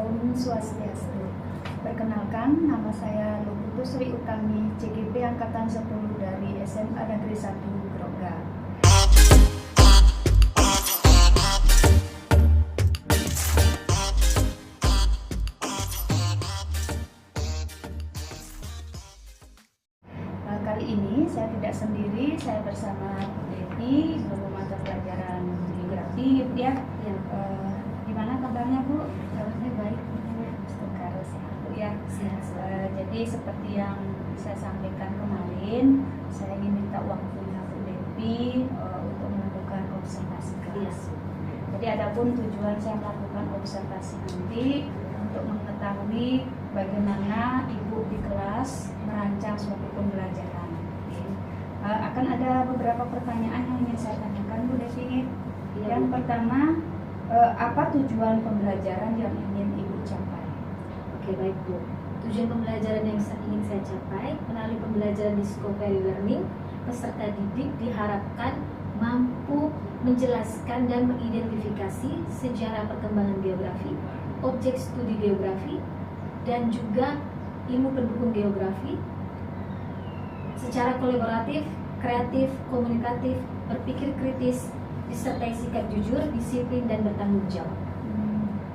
Om Swastiastu. Perkenalkan, nama saya Luputus Sri Utami, CGP Angkatan 10 dari SMA Negeri 1 Grogol. Kali ini saya tidak sendiri, saya bersama Devi, guru mata pelajaran geografi ya. Gimana kabarnya Bu? Kabarnya baik. Sekarang sehat Bu ya. Sehat. Jadi seperti yang saya sampaikan kemarin, saya ingin minta waktunya Bu Devi untuk melakukan observasi kelas. Jadi adapun tujuan saya melakukan observasi nanti untuk mengetahui bagaimana Ibu di kelas merancang suatu pembelajaran. Akan ada beberapa pertanyaan yang ingin saya tanyakan Bu Devi. Yang pertama, apa tujuan pembelajaran yang ingin Ibu capai? Oke, baik Bu. Tujuan pembelajaran yang ingin saya capai melalui pembelajaran discovery learning, peserta didik diharapkan mampu menjelaskan dan mengidentifikasi sejarah perkembangan geografi, objek studi geografi, dan juga ilmu pendukung geografi secara kolaboratif, kreatif, komunikatif, berpikir kritis, disertai sikap jujur, disiplin, dan bertanggung jawab.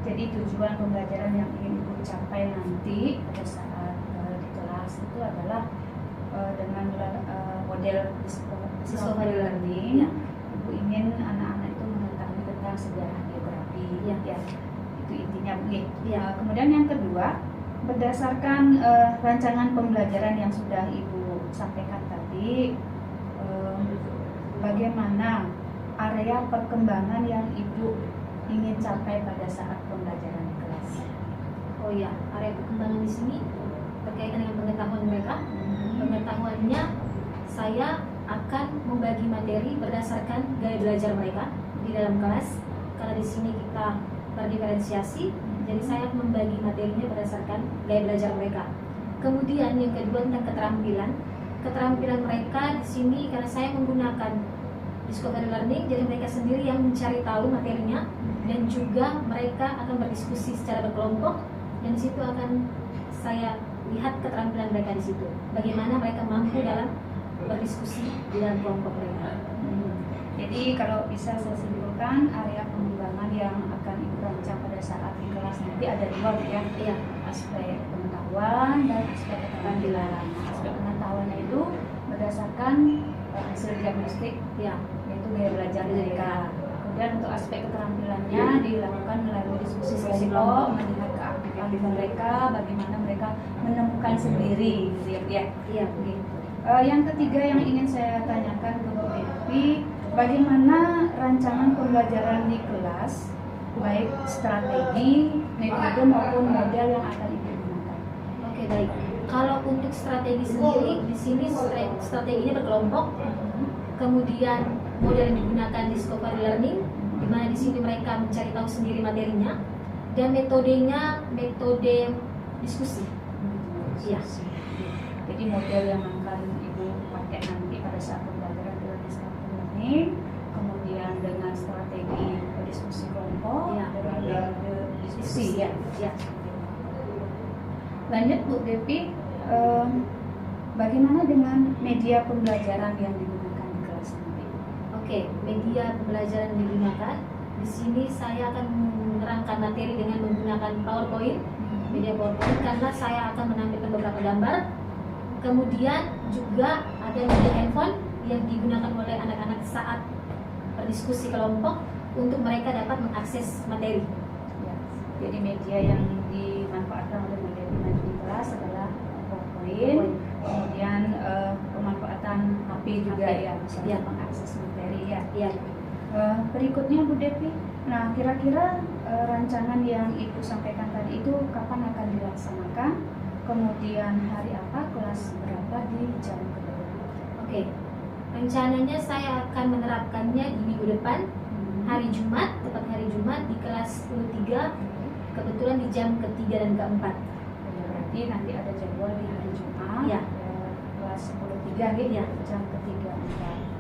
Jadi tujuan pembelajaran yang ingin Ibu capai nanti pada saat di kelas itu adalah dengan model discovery learning. Ya. Ibu ingin anak-anak itu mengetahui tentang sejarah geografi. Ya. Itu intinya Bu. Ya. Kemudian yang kedua, berdasarkan rancangan pembelajaran yang sudah Ibu sampaikan tadi, bagaimana area perkembangan yang Ibu ingin capai pada saat pembelajaran di kelas? Oh ya, area perkembangan di sini berkaitan dengan pengetahuan mereka. Pengetahuannya, saya akan membagi materi berdasarkan gaya belajar mereka di dalam kelas. Karena di sini kita berdiferensiasi, jadi saya membagi materinya berdasarkan gaya belajar mereka. Kemudian yang kedua tentang keterampilan mereka di sini, karena saya menggunakan discovery learning, jadi mereka sendiri yang mencari tahu materinya, dan juga mereka akan berdiskusi secara berkelompok, dan di situ akan saya lihat keterampilan mereka di situ, bagaimana mereka mampu dalam berdiskusi di dalam kelompok mereka. Jadi kalau bisa saya simpulkan, area pengembangan yang akan Ibu rancang pada saat di kelas nanti ada dua ya. Iya. Aspek pengetahuan dan aspek keterampilan. Aspek pengetahuannya itu berdasarkan hasil diagnostik Ya. yaitu gaya belajar mereka. Kemudian untuk aspek keterampilannya dilakukan melalui diskusi kelompok, melihat keaktifan mereka, bagaimana mereka menemukan sendiri, gitu ya. Iya. Gitu. Yang ketiga yang ingin saya tanyakan ke Bu Devi, bagaimana rancangan pembelajaran di kelas, baik strategi, metode maupun model yang akan Ibu gunakan? Oke, baik. Kalau untuk strategi sendiri, di sini strateginya berkelompok. Kemudian model yang digunakan discovery learning, di mana di sini mereka mencari tahu sendiri materinya, dan metodenya metode diskusi. Iya. Jadi model yang akan Ibu pakai nanti pada saat pembelajaran dengan discovery learning, kemudian dengan strategi diskusi kelompok, Ya. dengan metode diskusi ya. Ya. Lanjut Bu Devi, bagaimana dengan media pembelajaran yang digunakan di kelas nanti? Oke, media pembelajaran yang digunakan. Di sini saya akan menerangkan materi dengan menggunakan PowerPoint, media PowerPoint, karena saya akan menampilkan beberapa gambar. Kemudian juga ada media handphone yang digunakan oleh anak-anak saat berdiskusi kelompok untuk mereka dapat mengakses materi. Ya. Jadi media yang dimanfaatkan oleh Bu Devi nanti di kelas adalah PowerPoint, kemudian pemanfaatan HP juga ya, misalnya mengakses materi ya. Ya. Berikutnya Bu Devi, nah kira-kira rancangan yang Ibu sampaikan tadi itu kapan akan dilaksanakan? Kemudian hari apa, kelas berapa, di jam berapa? Oke, rencananya saya akan menerapkannya di minggu depan, hari Jumat, tepat hari Jumat di kelas 10.3, kebetulan di jam ketiga dan keempat. Berarti nanti ada jadwal di hari Jumat, Ya. Kelas 10.3 gitu Ya. jam ketiga.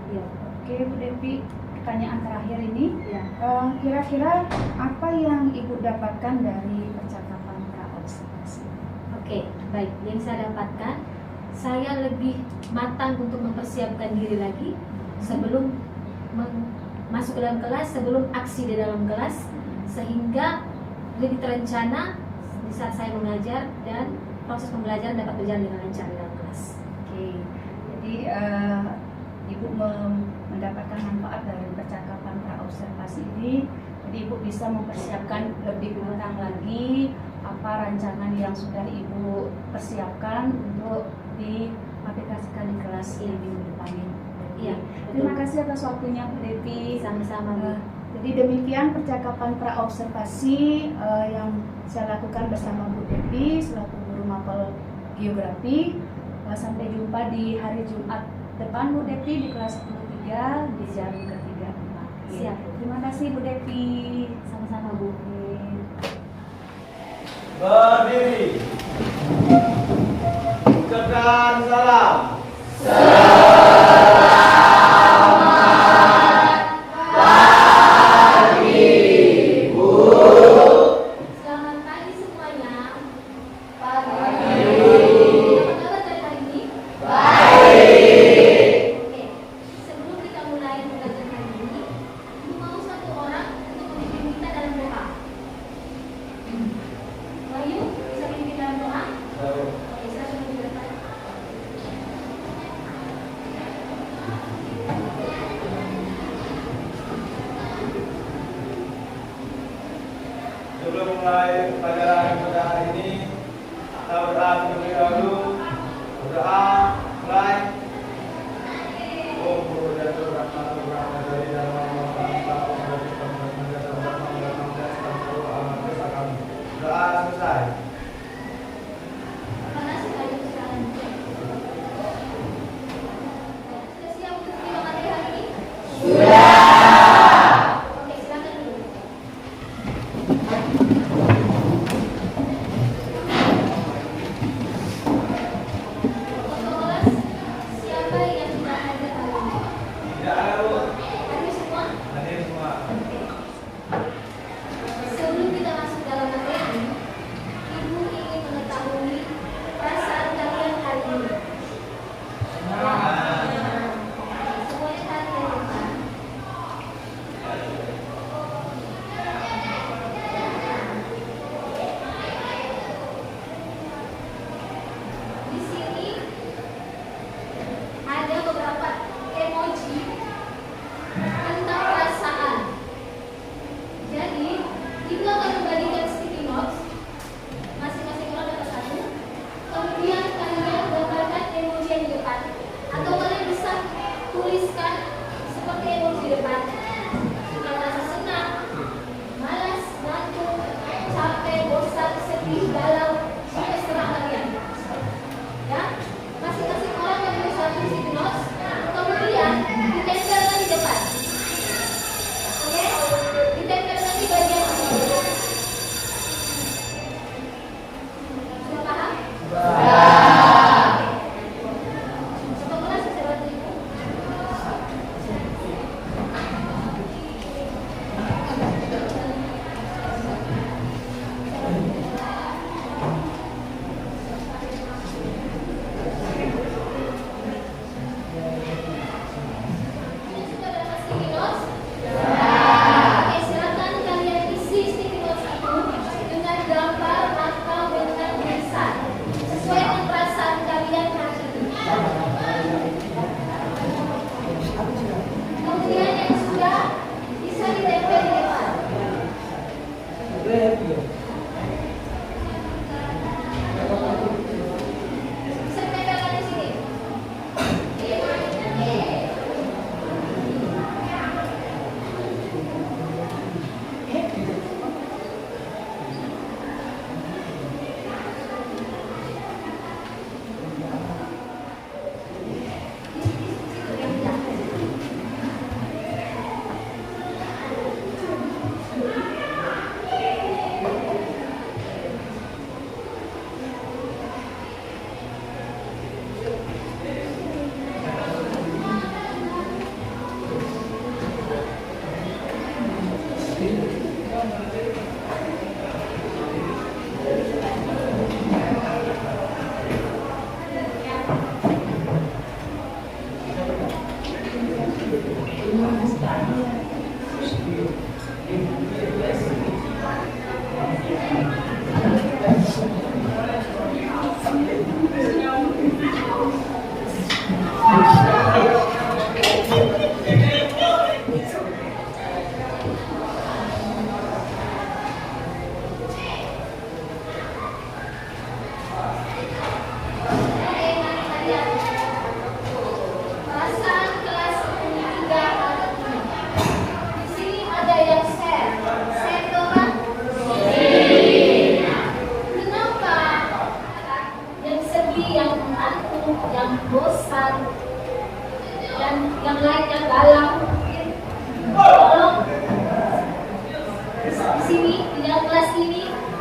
Ya. Oke Bu Devi, pertanyaan terakhir ini, Ya. kira-kira apa yang Ibu dapatkan dari percakapan Oke, baik. Yang saya dapatkan, saya lebih matang untuk mempersiapkan diri lagi sebelum masuk ke dalam kelas, sebelum aksi di dalam kelas, sehingga lebih terencana di saat saya mengajar dan proses pembelajaran dapat berjalan dengan lancar di dalam kelas. Oke, jadi Ibu mendapatkan manfaat dari percakapan praobservasi ini. Jadi Ibu bisa mempersiapkan lebih matang lagi apa rancangan yang sudah Ibu persiapkan untuk diaplikasikan di kelas yang minggu depan ini. Iya, Terima kasih atas waktunya Bu Devi. Sama-sama, Bu. Jadi demikian percakapan praobservasi yang saya lakukan bersama Bu Devi selaku guru mapel geografi. Sampai jumpa di hari Jumat depan Bu Devi di kelas 10.3 di jam ketiga. Siap. Terima kasih Bu Devi. Sama-sama, Bu. Berdiri. Ucapkan salam. Selamat pagi semuanya. Pagi. Apa kabar dari hari ini? Baik. Oke, sebelum kita mulai belajar hari ini, Ibu mau satu orang untuk memimpin kita dalam doa. Wahyu, bisa memimpin dalam doa? Oke, silakan di depan. Sebelum mulai pelajaran pada hari ini, kita berdoa terlebih dahulu. Berdoa mulai. Om Buddhatur Rahmanu Brahma dari dalam doa selesai. Terima kasih Pak Yusuf. Sudah siap untuk terima materi hari ini? Oke, silakan dulu. Untuk kelas, siapa yang tidak hadir hari ini? Tidak ada Bu. Hadir semua? Hadir semua. Sebelum kita masuk dalam materi, Ibu ingin mengetahui perasaan kalian hari ini. Semuanya kalian depan. Di sini ada beberapa emoji tentang perasaan. Jadi, Ibu akan membagikan sticky notes. Masing-masing orang dapat satu. Kemudian kalian gambarkan emoji yang di depan. Atau kalian bisa tuliskan seperti emoji di depan. Jika merasa senang, malas, ngantuk, capek, bosan, sedih, galau, itu terserah kalian. Ya, masing-masing orang memiliki satu sticky notes. Kemudian ditempelkan di depan. Oke, ditempelkan di bagian sini. Sudah paham? Coba kelas bisa bantu Ibu.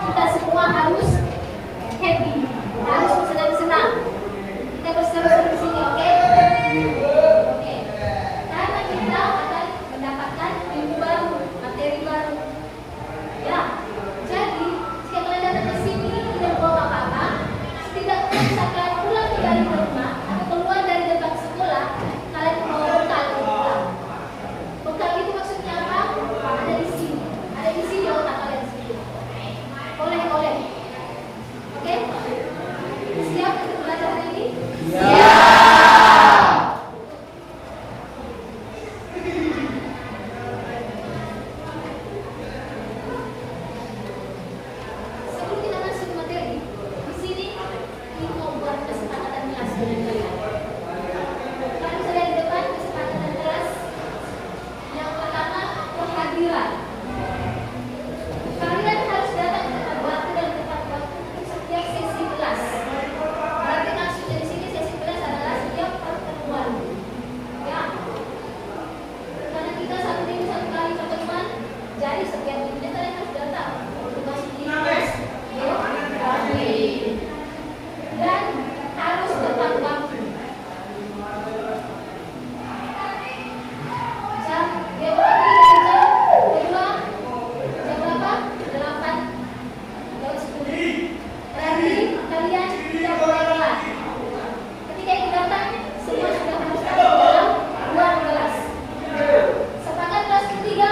kita semua harus happy, harus senang-senang. Kita berseru-seru di sini, oke? Oke. Karena kita akan mendapatkan ilmu baru, materi baru. Ya. Jadi, jika kalian datang ke sini tidak bawa apa-apa, setidaknya bisa kalian pulang kembali ke rumah atau keluar dari gerbang sekolah, kalian membawa bekal ke pulang. Bekal itu maksudnya apa? Ada di sini. Ada di sini otak kalian di situ. Oleh-oleh. Oke? Siap untuk belajar hari ini? Sebelum kita masuk materi, di sini ini mau buat kesepakatan kelas dengan kalian. Kalian sudah di depan kesepakatan kelas. Yang pertama, kehadiran. Kalian harus datang tepat waktu dan tepat waktu untuk setiap sesi kelas. Berarti maksudnya di sini sesi kelas adalah setiap pertemuan. Ya. Karena kita satu minggu satu kali pertemuan, jadi setiap minggunya kalian harus datang untuk masuk di kelas. Dan harus tepat waktu. Jam geografi dari jam 2 jam berapa? 8:10. Berarti kalian tidak boleh telat. Ketika itu datang, semua sudah harus ada di dalam ruang kelas. Sepakat kelas ketiga?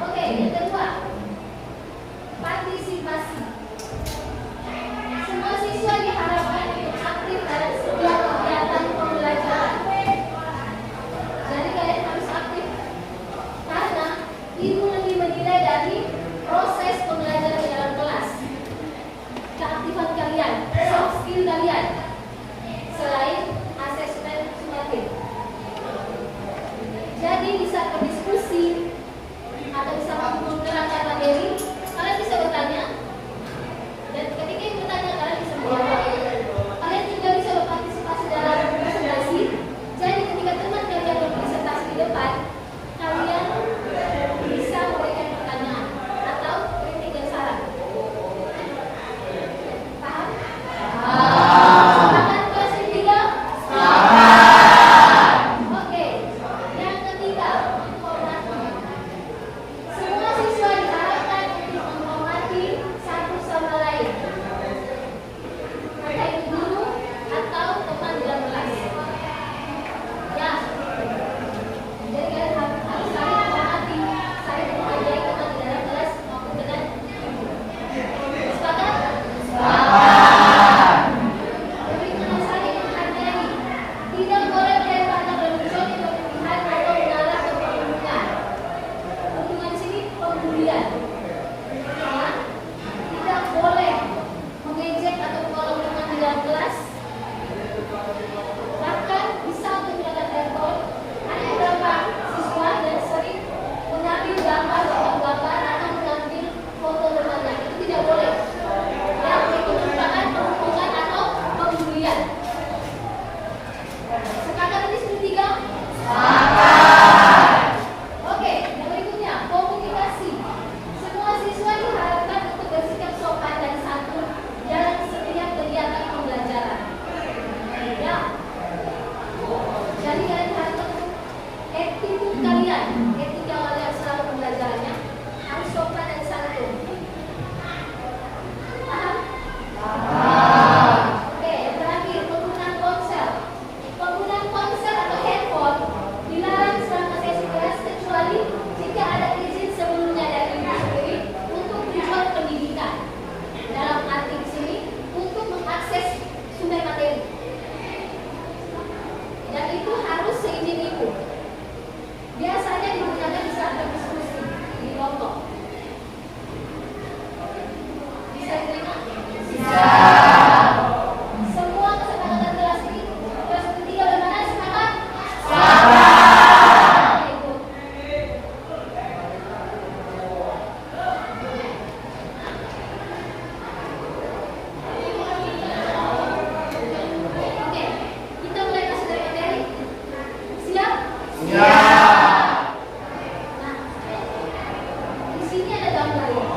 Oke, yang kedua, partisipasi. Semua siswa diharapkan untuk aktif dalam setiap kegiatan pembelajaran. Jadi kalian harus aktif karena ibu lebih menilai dari proses pembelajaran di dalam kelas, keaktifan kalian, soft skill kalian, selain asesmen sumatif. Jadi bisa berdiskusi atau bisa menerangkan materi, kalian bisa bertanya. Dan ketika yang bertanya kalian bisa menjawab. Kalian juga bisa berpartisipasi dalam presentasi. Jadi ketika teman kalian berpresentasi di depan, kalian bisa memberikan pertanyaan atau kritik dan saran. Paham? Sepakat kelas ketiga? Oke. Yang ketiga, menghormati. Semua siswa diharapkan untuk menghormati satu sama lain. Entah itu guru atau teman dalam kelas. Ya. Jadi kalian harus saling menghormati, saling menghargai teman di dalam kelas maupun dengan ibu. Sepakat? Demikian saling menghargai. Tidak boleh melempar lelucon yang berlebihan atau mengarah ke perundungan. Perundungan di sini pembulian. Ya. Tidak boleh mengejek atau menolak teman di dalam kelas. Bahkan bisa untuk menggunakan handphone. Ada beberapa siswa yang sering mengambil gambar atau mengambil foto temannya. Itu tidak boleh. Ya, itu merupakan perundungan atau pembulian. Sepakat ini sudah tiga? Oke, yang berikutnya komunikasi. Semua siswa diharapkan untuk bersikap sopan dan santun dalam setiap kegiatan pembelajaran. Ya. Jadi kalian harus attitude kalian, etika kalian selama pembelajarannya harus sopan dan santun. Paham? Oke, yang terakhir penggunaan ponsel. Penggunaan ponsel atau handphone dilarang selama sesi kelas kecuali jika ada izin sebelumnya dari ibu sendiri untuk tujuan pendidikan. Dalam arti di sini untuk mengakses sumber materi. Dan itu harus seizin ibu. Biasanya digunakan di saat berdiskusi di kelompok. Bisa diterima? Bisa. Semua kesepakatan kelas ini, kelas ketiga bagaimana sepakat? Sepakat. Ibu. Oke, kita mulai masuk dari materi. Siap? Siap. Nah, di sini ada gambar ya.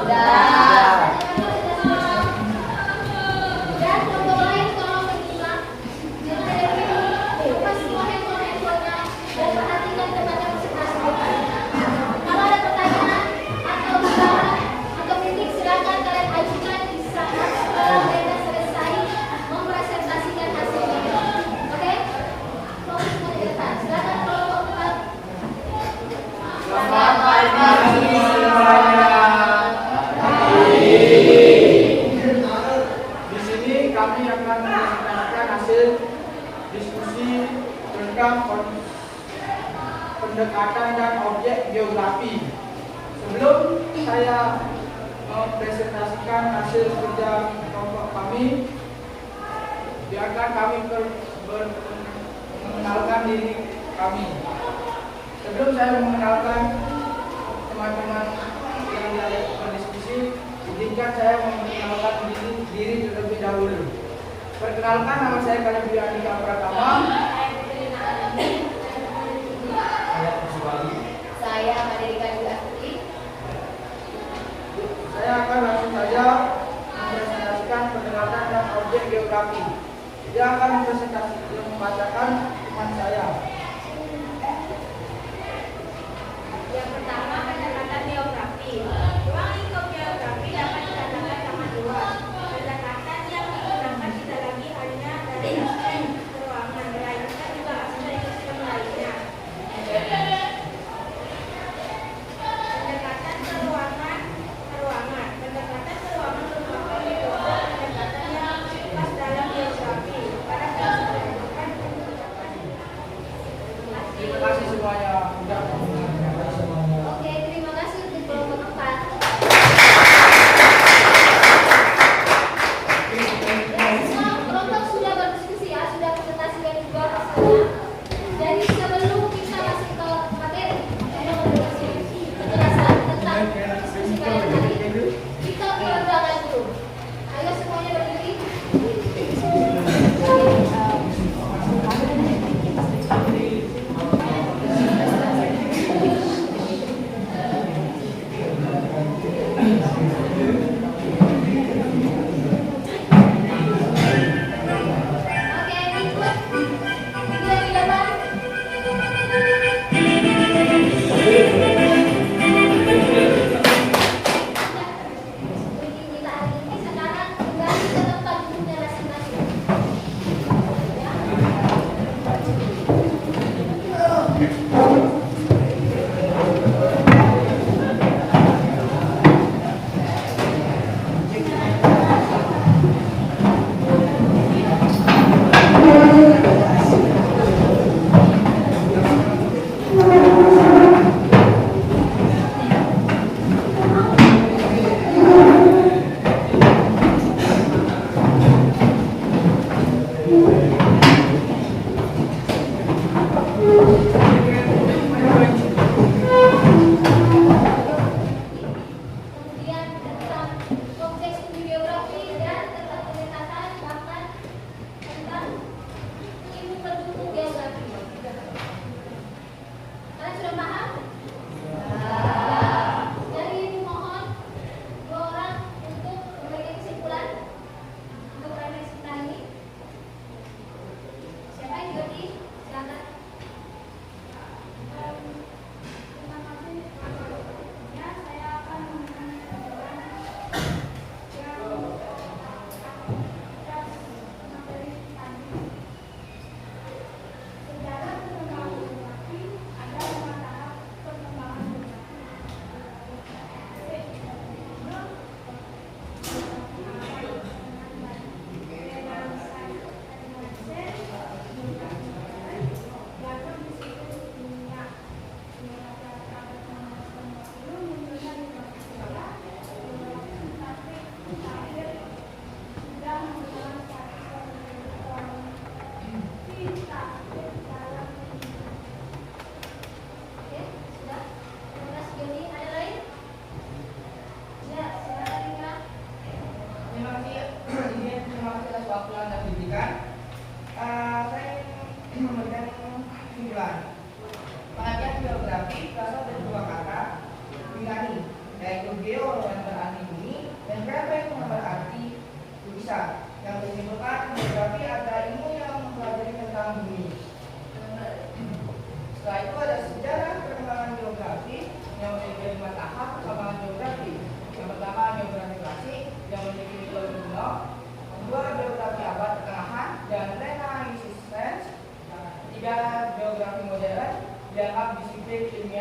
Dan kelompok lain tolong menyimak. Jangan ada yang buka semua handphone-handphonenya dan perhatikan tempatnya masing-masing. Kalau ada pertanyaan atau usulan atau kritik, silakan kalian ajukan di saat mereka selesai mempresentasikan hasilnya. Oke? Fokus semua di depan. Silakan kelompok 4. Selamat pagi semuanya. Di sini kami akan mempresentasikan hasil diskusi tentang pendekatan dan objek geografi. Sebelum saya mempresentasikan hasil kerja kelompok kami, biarkan kami mengenalkan diri kami. Sebelum saya mengenalkan teman-teman yang berdiskusi, izinkan saya mengenalkan diri terlebih dahulu. Perkenalkan, nama saya Kalebudi Andika Pratama. Saya Pusubali. Saya Maderika Dwi. Saya akan langsung saja mempresentasikan pendekatan dan objek geografi. Dia akan membacakan teman saya. Yang pertama, pendekatan geografi. Ruang lingkup geografi dapat dikatakan sangat luas. Pendekatan yang digunakan tidak lagi hanya dari aspek ruangan, melainkan juga aspek sistem lainnya. Pendekatan keruangan. Pendekatan keruangan merupakan metode pendekatan yang khas dalam geografi. Pada prinsip pendekatan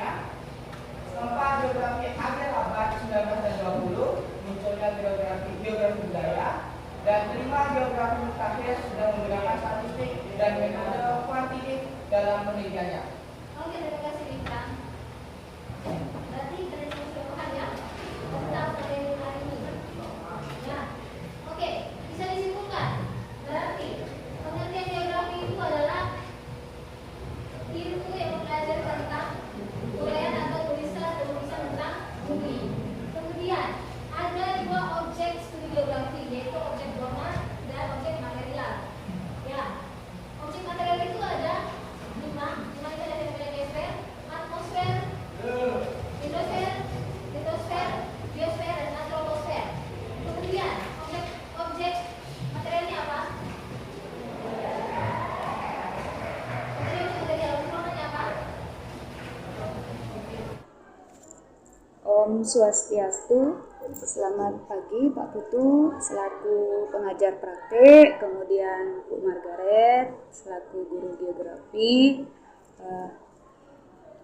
selanjutnya, sempat geografi akhir abad 19 dan 20 munculnya geografi budaya, dan 5 geografi mutakhir sudah menggunakan statistik dan metode kuantitatif dalam penelitiannya. Oke, terima kasih Bintang. Berarti dari keseluruhan ya tentang materi hari ini. Ya, oke, bisa disimpulkan. Berarti pengertian geografi itu adalah ilmu yang belajar tentang uraian atau tulisan tentang bumi. Kemudian ada 2 objek studi geografi, yaitu objek zona dan objek material. Ya, objek material itu ada 5 itu ada geosfer, atmosfer, hidrosfer, litosfer, biosfer, dan antroposfer. Kemudian objek materialnya apa? Material ukurannya apa? Om Swastiastu. Selamat pagi Pak Putu selaku pengajar praktek, kemudian Bu Margaret selaku guru geografi.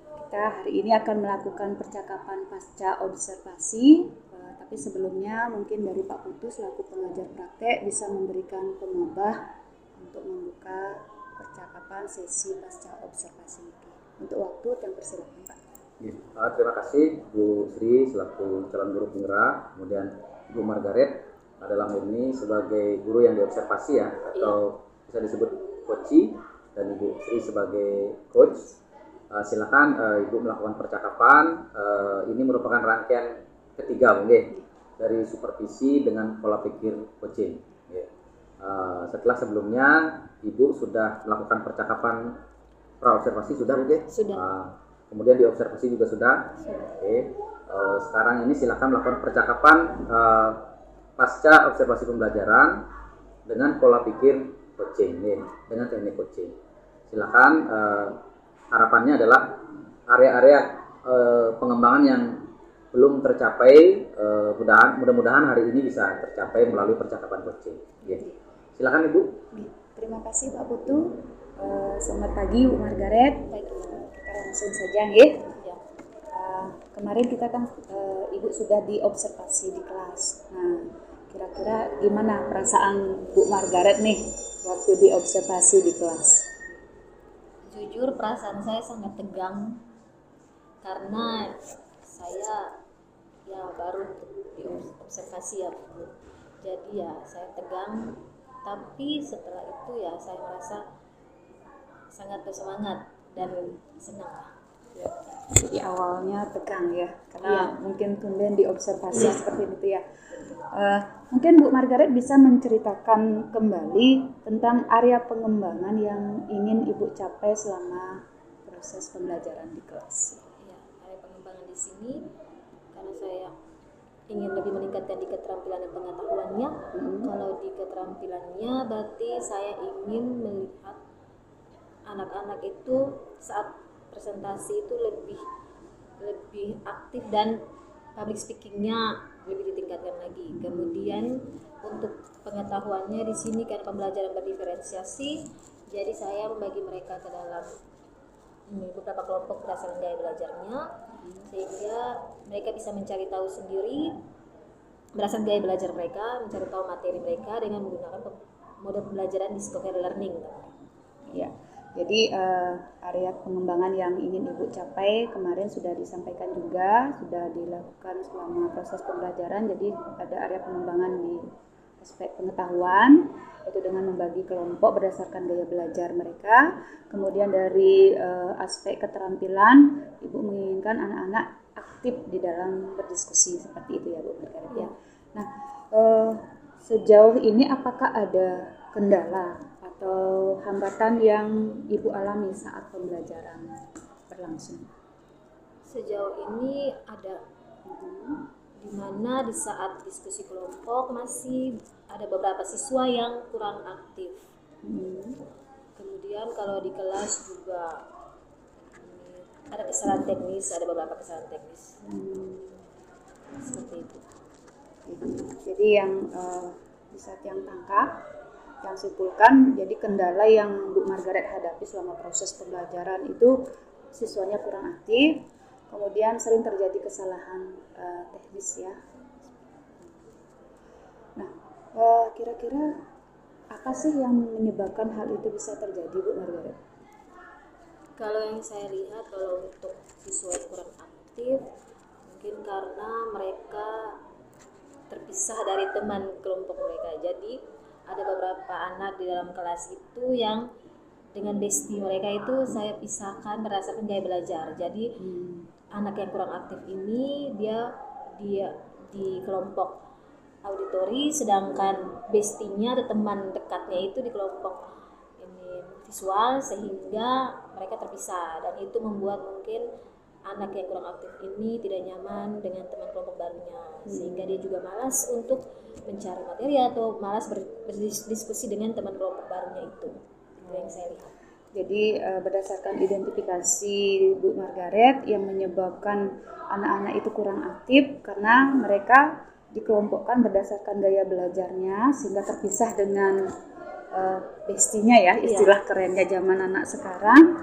Kita hari ini akan melakukan percakapan pasca observasi, tapi sebelumnya mungkin dari Pak Putu selaku pengajar praktek bisa memberikan pemabah untuk membuka percakapan sesi pasca observasi ini. Untuk waktu yang persilakan Pak. Terima kasih Bu Sri selaku calon guru penggerak, kemudian Bu Margaret dalam hal ini sebagai guru yang diobservasi ya, atau bisa disebut coach, dan Ibu Sri sebagai coach. Silakan Ibu melakukan percakapan. Ini merupakan rangkaian ketiga mungkin dari supervisi dengan pola pikir coaching. Setelah sebelumnya Ibu sudah melakukan percakapan pra-observasi sudah mungkin? Sudah. Kemudian di observasi juga sudah. Oke. Sekarang ini silakan melakukan percakapan pasca observasi pembelajaran dengan pola pikir coaching, dengan teknik coaching. Silakan. Harapannya adalah area-area pengembangan yang belum tercapai, mudah-mudahan hari ini bisa tercapai melalui percakapan coaching. Silakan Ibu. Terima kasih Pak Putu. Selamat pagi Bu Margaret. Kita langsung saja ya. Kemarin kita kan Ibu sudah diobservasi di kelas. Nah, kira-kira gimana perasaan Bu Margaret nih waktu diobservasi di kelas? Jujur perasaan saya sangat tegang karena saya ya baru diobservasi ya Bu. Jadi ya saya tegang, tapi setelah itu ya saya merasa sangat bersemangat dan senang. Jadi awalnya tegang ya, karena mungkin tumben diobservasi seperti itu ya. Mungkin Bu Margaret bisa menceritakan kembali tentang area pengembangan yang ingin Ibu capai selama proses pembelajaran di kelas. Ya, area pengembangan di sini karena saya ingin lebih meningkatkan di keterampilan dan pengetahuannya. Kalau di keterampilannya berarti saya ingin melihat anak-anak itu saat presentasi itu lebih aktif dan public speakingnya lebih ditingkatkan lagi. Kemudian untuk pengetahuannya di sini karena pembelajaran berdiferensiasi, jadi saya membagi mereka ke dalam beberapa kelompok berdasarkan gaya belajarnya, sehingga mereka bisa mencari tahu sendiri berdasarkan gaya belajar mereka, mencari tahu materi mereka dengan menggunakan mode pembelajaran discovery learning. Ya. Jadi area pengembangan yang ingin Ibu capai kemarin sudah disampaikan juga, sudah dilakukan selama proses pembelajaran. Jadi ada area pengembangan di aspek pengetahuan, yaitu dengan membagi kelompok berdasarkan gaya belajar mereka. Kemudian dari aspek keterampilan, Ibu menginginkan anak-anak aktif di dalam berdiskusi seperti itu ya Bu Margaret ya. Nah, sejauh ini apakah ada kendala atau hambatan yang Ibu alami saat pembelajaran berlangsung? Sejauh ini ada, di mana di saat diskusi kelompok masih ada beberapa siswa yang kurang aktif. Kemudian kalau di kelas juga ada kesalahan teknis, ada beberapa kesalahan teknis. Seperti itu. Jadi yang bisa yang tangkap, yang simpulkan, jadi kendala yang Bu Margaret hadapi selama proses pembelajaran itu siswanya kurang aktif, kemudian sering terjadi kesalahan teknis ya. Nah, kira-kira apa sih yang menyebabkan hal itu bisa terjadi, Bu Margaret? Kalau yang saya lihat, kalau untuk siswa yang kurang aktif, mungkin karena mereka terpisah dari teman kelompok mereka. Jadi ada beberapa anak di dalam kelas itu yang dengan bestie mereka itu saya pisahkan berdasarkan gaya belajar. Jadi anak yang kurang aktif ini dia di kelompok auditori, sedangkan bestinya atau teman dekatnya itu di kelompok ini visual, sehingga mereka terpisah, dan itu membuat mungkin anak yang kurang aktif ini tidak nyaman dengan teman kelompok barunya, sehingga dia juga malas untuk mencari materi atau malas berdiskusi dengan teman kelompok barunya itu yang saya lihat. Jadi berdasarkan identifikasi Bu Margaret, yang menyebabkan anak-anak itu kurang aktif karena mereka dikelompokkan berdasarkan gaya belajarnya sehingga terpisah dengan bestinya ya, istilah kerennya zaman anak sekarang,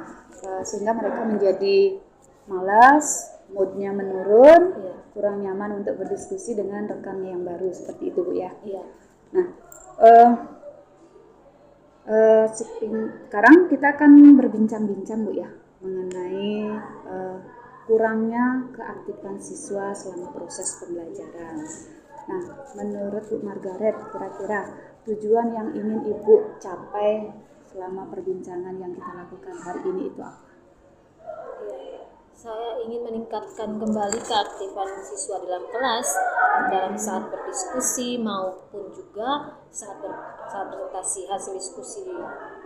sehingga mereka menjadi malas, moodnya menurun, kurang nyaman untuk berdiskusi dengan rekan yang baru, seperti itu Bu ya. Nah, sekarang kita akan berbincang-bincang Bu ya mengenai kurangnya keaktifan siswa selama proses pembelajaran. Nah, menurut Bu Margaret, kira-kira tujuan yang ingin Ibu capai selama perbincangan yang kita lakukan hari ini itu apa? Saya ingin meningkatkan kembali keaktifan siswa dalam kelas dalam saat berdiskusi maupun juga saat presentasi hasil diskusi.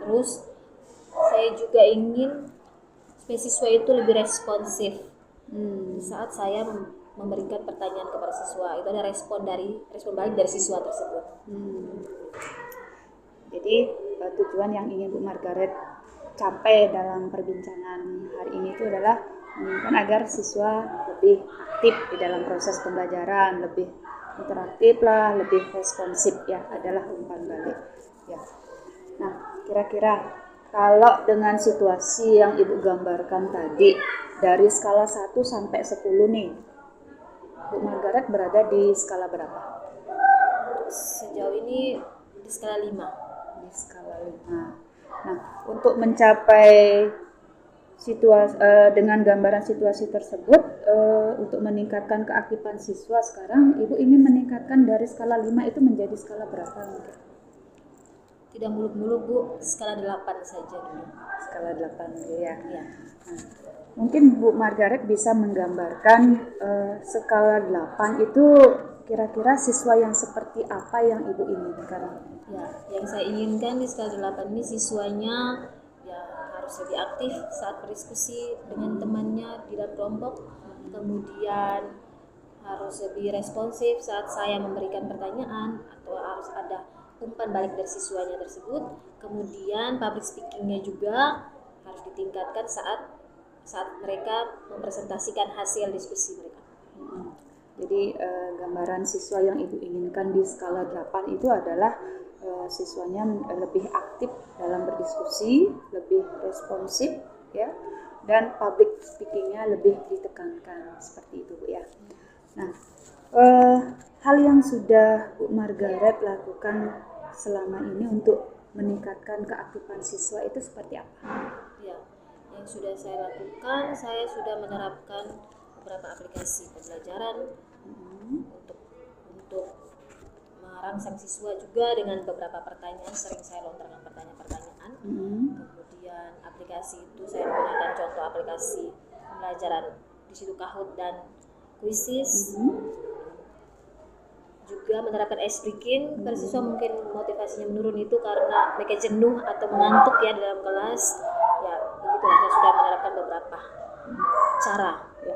Terus saya juga ingin siswa itu lebih responsif saat saya memberikan pertanyaan kepada siswa. Itu ada respon balik dari siswa tersebut. Jadi tujuan yang ingin Bu Margaret capai dalam perbincangan hari ini itu adalah menginginkan agar siswa lebih aktif di dalam proses pembelajaran, lebih interaktif lah, lebih responsif ya, adalah umpan balik ya. Nah, kira-kira kalau dengan situasi yang Ibu gambarkan tadi, dari skala 1 sampai 10 nih, Bu Margaret berada di skala berapa? Sejauh ini di skala 5. Di skala 5. Nah, untuk mencapai dengan gambaran situasi tersebut, untuk meningkatkan keaktifan siswa sekarang, Ibu ingin meningkatkan dari skala 5 itu menjadi skala berapa mungkin? Tidak muluk-muluk Bu, skala 8 saja dulu. Skala 8 ya. Nah, mungkin Bu Margaret bisa menggambarkan skala 8 itu kira-kira siswa yang seperti apa yang Ibu inginkan? Ya, yang saya inginkan di skala 8 ini siswanya harus lebih aktif saat berdiskusi dengan temannya di dalam kelompok, kemudian harus lebih responsif saat saya memberikan pertanyaan atau harus ada umpan balik dari siswanya tersebut, kemudian public speakingnya juga harus ditingkatkan saat mereka mempresentasikan hasil diskusi mereka. Jadi gambaran siswa yang Ibu inginkan di skala 8 itu adalah siswanya lebih aktif dalam berdiskusi, lebih responsif ya, dan public speakingnya lebih ditekankan, seperti itu Bu ya. Nah, hal yang sudah Bu Margaret lakukan selama ini untuk meningkatkan keaktifan siswa itu seperti apa? Ya, yang sudah saya lakukan, saya sudah menerapkan beberapa aplikasi pembelajaran untuk merangsang siswa juga dengan beberapa pertanyaan. Sering saya lontarkan pertanyaan-pertanyaan. Kemudian aplikasi itu saya menggunakan contoh aplikasi pembelajaran di situ Kahoot dan Quizzes. Juga menerapkan ice breaking. Pada siswa mungkin motivasinya menurun itu karena mereka jenuh atau mengantuk ya di dalam kelas. Ya, begitulah, saya sudah menerapkan beberapa cara. Ya.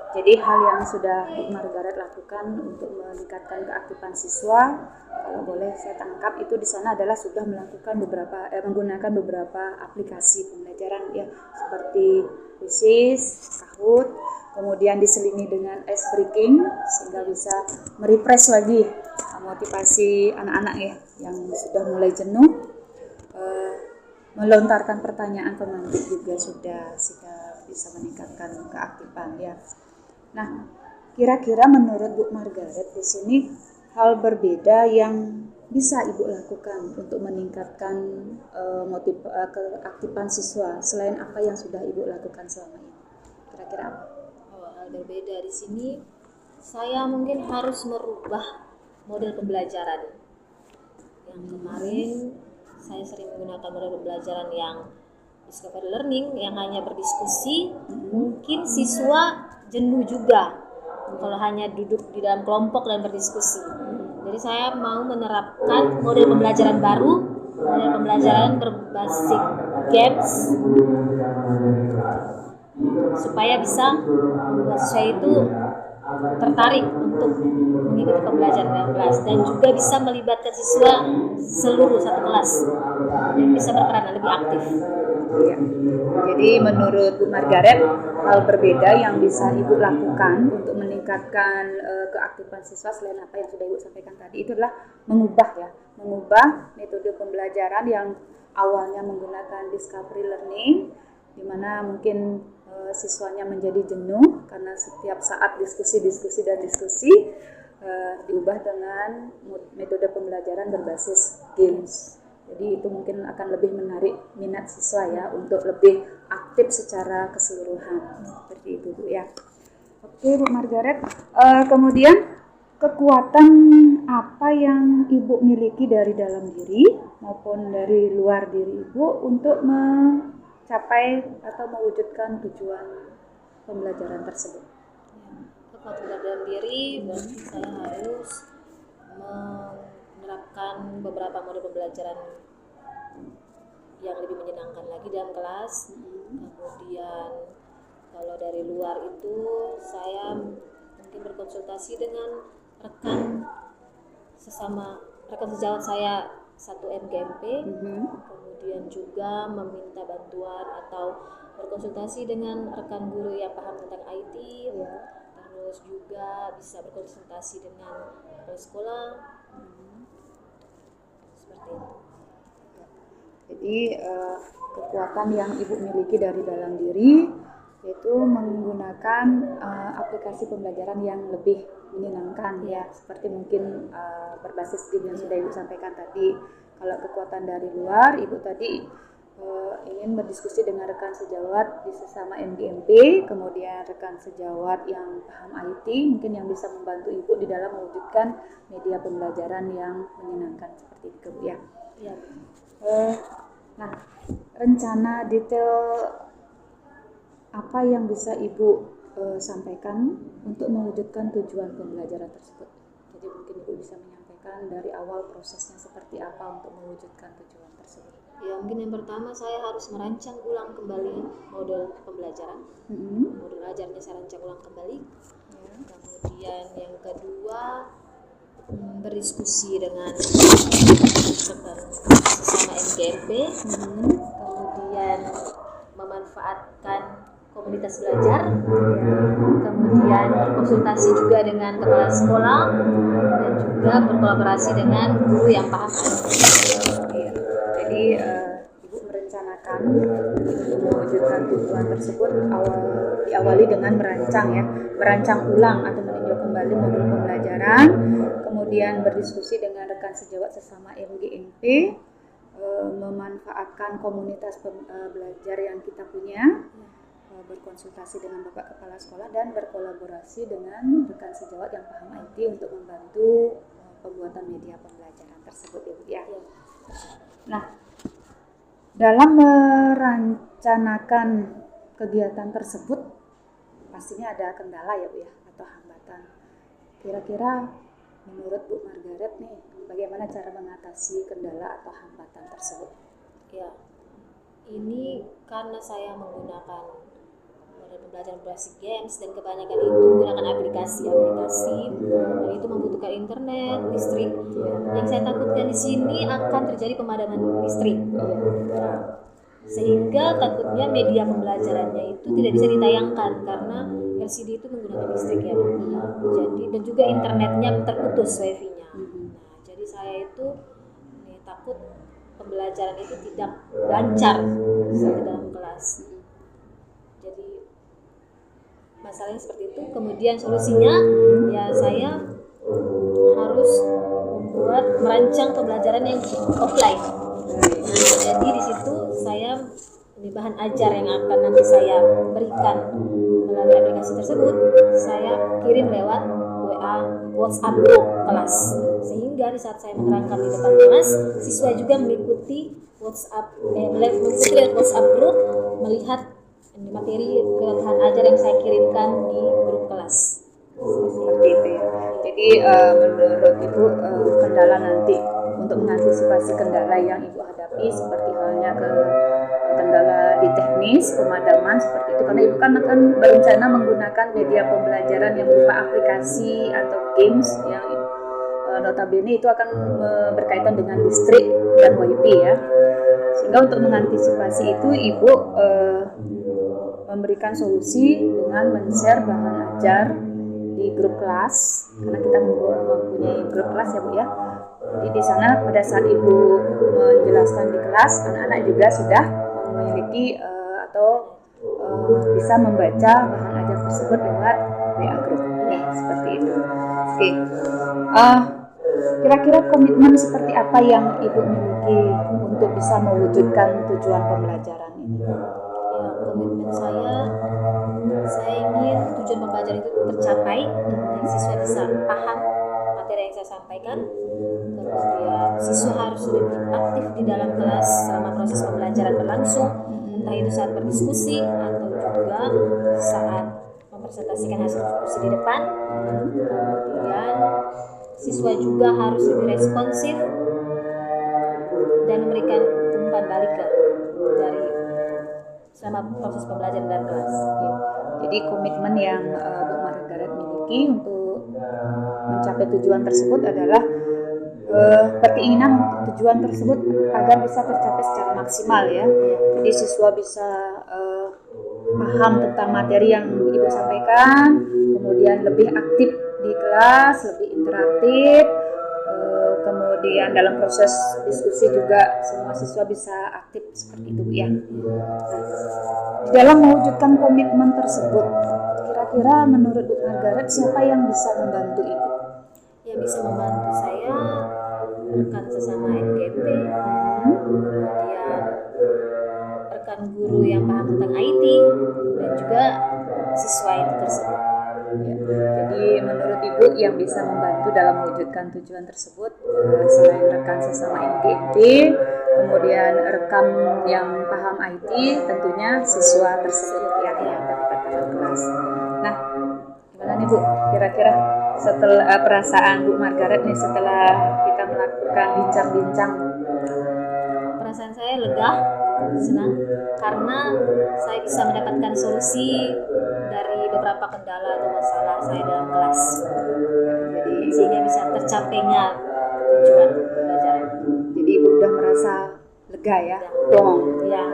Jadi hal yang sudah Bu Margaret lakukan untuk meningkatkan keaktifan siswa, kalau boleh saya tangkap itu di sana adalah sudah menggunakan beberapa aplikasi pembelajaran ya, seperti Quizzes, Kahoot, kemudian diselingi dengan ice breaking sehingga bisa merefresh lagi motivasi anak-anak ya yang sudah mulai jenuh. Melontarkan pertanyaan pemantik juga sudah bisa meningkatkan keaktifan ya. Nah, kira-kira menurut Bu Margaret di sini hal berbeda yang bisa Ibu lakukan untuk meningkatkan keaktifan siswa selain apa yang sudah Ibu lakukan selama ini? Kira-kira apa? Hal berbeda di sini, saya mungkin harus merubah model pembelajaran. Yang kemarin saya sering menggunakan model pembelajaran yang discovery learning, yang hanya berdiskusi. Mungkin siswa jenuh juga kalau hanya duduk di dalam kelompok dan berdiskusi. Jadi saya mau menerapkan model pembelajaran baru, model pembelajaran berbasis games, supaya bisa membuat siswa itu tertarik untuk mengikuti pembelajaran dalam kelas, dan juga bisa melibatkan siswa seluruh satu kelas dan bisa berperan lebih aktif. Ya. Jadi menurut Bu Margaret, hal berbeda yang bisa Ibu lakukan untuk meningkatkan keaktifan siswa selain apa yang sudah Ibu sampaikan tadi itu adalah mengubah metode pembelajaran yang awalnya menggunakan discovery learning, di mana mungkin siswanya menjadi jenuh karena setiap saat diskusi, diubah dengan metode pembelajaran berbasis games. Jadi itu mungkin akan lebih menarik minat siswa ya untuk lebih aktif secara keseluruhan. Seperti itu Bu ya. Oke Bu Margaret, kemudian kekuatan apa yang Ibu miliki dari dalam diri maupun dari luar diri Ibu untuk mencapai atau mewujudkan tujuan pembelajaran tersebut? Kekuatan dalam diri berarti saya harus menerapkan beberapa model pembelajaran yang lebih menyenangkan lagi dalam kelas. Kemudian kalau dari luar itu saya mungkin berkonsultasi dengan rekan sejawat saya satu MGMP, kemudian juga meminta bantuan atau berkonsultasi dengan rekan guru yang paham tentang IT, terus juga bisa berkonsultasi dengan kepala sekolah, seperti itu. Jadi kekuatan yang Ibu miliki dari dalam diri yaitu menggunakan aplikasi pembelajaran yang lebih menyenangkan ya, seperti mungkin berbasis game yang sudah Ibu sampaikan tadi. Kalau kekuatan dari luar, Ibu tadi ingin berdiskusi dengan rekan sejawat di sesama MGMP, kemudian rekan sejawat yang paham IT mungkin yang bisa membantu Ibu di dalam mewujudkan media pembelajaran yang menyenangkan seperti itu ya. Nah, rencana detail apa yang bisa Ibu sampaikan untuk mewujudkan tujuan pembelajaran tersebut? Jadi mungkin Ibu bisa menyampaikan dari awal prosesnya seperti apa untuk mewujudkan tujuan tersebut. Ya, mungkin yang pertama saya harus merancang ulang kembali model pembelajaran. Model ajarnya saya rancang ulang kembali. Kemudian yang kedua, berdiskusi dengan sesama MGMP. Kemudian memanfaatkan komunitas belajar, kemudian berkonsultasi juga dengan kepala sekolah, dan juga berkolaborasi dengan guru yang paham. Jadi Ibu merencanakan untuk mewujudkan tujuan tersebut diawali dengan merancang ulang atau meninjau kembali modul pembelajaran, kemudian berdiskusi dengan rekan sejawat sesama MGMP, memanfaatkan komunitas belajar yang kita punya, berkonsultasi dengan Bapak Kepala Sekolah, dan berkolaborasi dengan rekan sejawat yang paham IT untuk membantu pembuatan media pembelajaran tersebut ya. Nah, dalam merencanakan kegiatan tersebut pastinya ada kendala ya Bu ya, atau hambatan. Kira-kira menurut Bu Margaret nih, bagaimana cara mengatasi kendala atau hambatan tersebut? Ya, ini karena saya menggunakan model pembelajaran berbasis games dan kebanyakan itu menggunakan aplikasi dan itu membutuhkan internet, listrik. Yang saya takutkan di sini akan terjadi pemadaman listrik. Sehingga takutnya media pembelajarannya itu tidak bisa ditayangkan karena LCD itu menggunakan listrik ya. Jadi dan juga internetnya terputus wifi-nya. Jadi saya itu takut pembelajaran itu tidak lancar sampai dalam kelas. Jadi masalahnya seperti itu. Kemudian solusinya ya saya harus merancang pembelajaran yang offline. Nah, jadi di situ saya di bahan ajar yang akan nanti saya berikan melalui aplikasi tersebut saya kirim lewat WA WhatsApp group kelas, sehingga di saat saya menerangkan di depan kelas siswa juga mengikuti mengikuti lewat WhatsApp group, melihat materi lewat bahan ajar yang saya kirimkan di grup kelas. Seperti itu ya. Jadi menurut Ibu kendala nanti untuk mengantisipasi kendala yang Ibu hadapi seperti halnya kendala di teknis pemadaman seperti itu, karena Ibu kan akan berencana menggunakan media pembelajaran yang berupa aplikasi atau games yang notabene itu akan berkaitan dengan listrik dan WiFi ya. Sehingga untuk mengantisipasi itu Ibu memberikan solusi dengan men-share bahan ajar di grup kelas, karena kita mempunyai grup kelas ya Bu ya. Jadi di sana pada saat Ibu menjelaskan di kelas, anak-anak juga sudah memiliki atau bisa membaca bahan ajar tersebut lewat WA group ya, seperti itu. Oke. Kira-kira komitmen seperti apa yang Ibu miliki untuk bisa mewujudkan tujuan pembelajaran ini? Ya, komitmen saya ingin tujuan pembelajaran itu tercapai, dan siswa bisa paham materi yang saya sampaikan. Kemudian siswa harus lebih aktif di dalam kelas selama proses pembelajaran berlangsung, entah itu saat berdiskusi atau juga saat mempresentasikan hasil diskusi di depan. Kemudian siswa juga harus lebih responsif dan memberikan umpan balik dari selama proses pembelajaran dalam kelas. Ya. Jadi komitmen yang Bu Margaret miliki untuk mencapai tujuan tersebut adalah berkeinginan tujuan tersebut agar bisa tercapai secara maksimal ya. Jadi siswa bisa paham tentang materi yang Ibu sampaikan, kemudian lebih aktif di kelas, lebih interaktif, kemudian dalam proses diskusi juga semua siswa bisa aktif seperti itu ya. Nah, dalam mewujudkan komitmen tersebut, kira-kira menurut Bu Margaret siapa yang bisa membantu Ibu? Yang bisa membantu saya rekan sesama NGP, kemudian rekan guru yang paham tentang IT, dan juga siswa itu tersebut. Ya, jadi menurut Ibu yang bisa membantu dalam mewujudkan tujuan tersebut selain rekan sesama NGP, kemudian rekan yang paham IT, tentunya siswa tersebut yang terlibat dalam kelas. Nah, gimana nih Bu? Kira-kira setelah perasaan Bu Margaret nih setelah kita melakukan bincang-bincang? Perasaan saya lega, senang, karena saya bisa mendapatkan solusi dari beberapa kendala atau masalah saya dalam kelas. Jadi sehingga bisa tercapainya tujuan pembelajaran. Jadi Ibu udah merasa lega ya, dong Ya,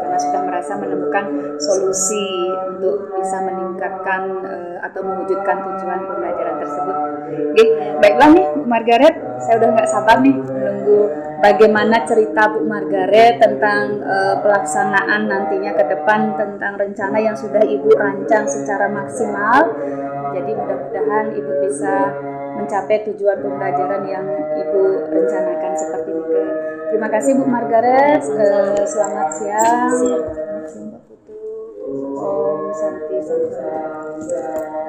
karena sudah merasa menemukan solusi untuk bisa meningkatkan atau mewujudkan tujuan pembelajaran tersebut. Oke, baiklah nih Bu Margaret, saya udah nggak sabar nih menunggu bagaimana cerita Bu Margaret tentang pelaksanaan nantinya ke depan, tentang rencana yang sudah Ibu rancang secara maksimal. Jadi mudah-mudahan Ibu bisa mencapai tujuan pembelajaran yang Ibu rencanakan seperti ini. Terima kasih Bu Margaret. Selamat siang. Om Santi Santi.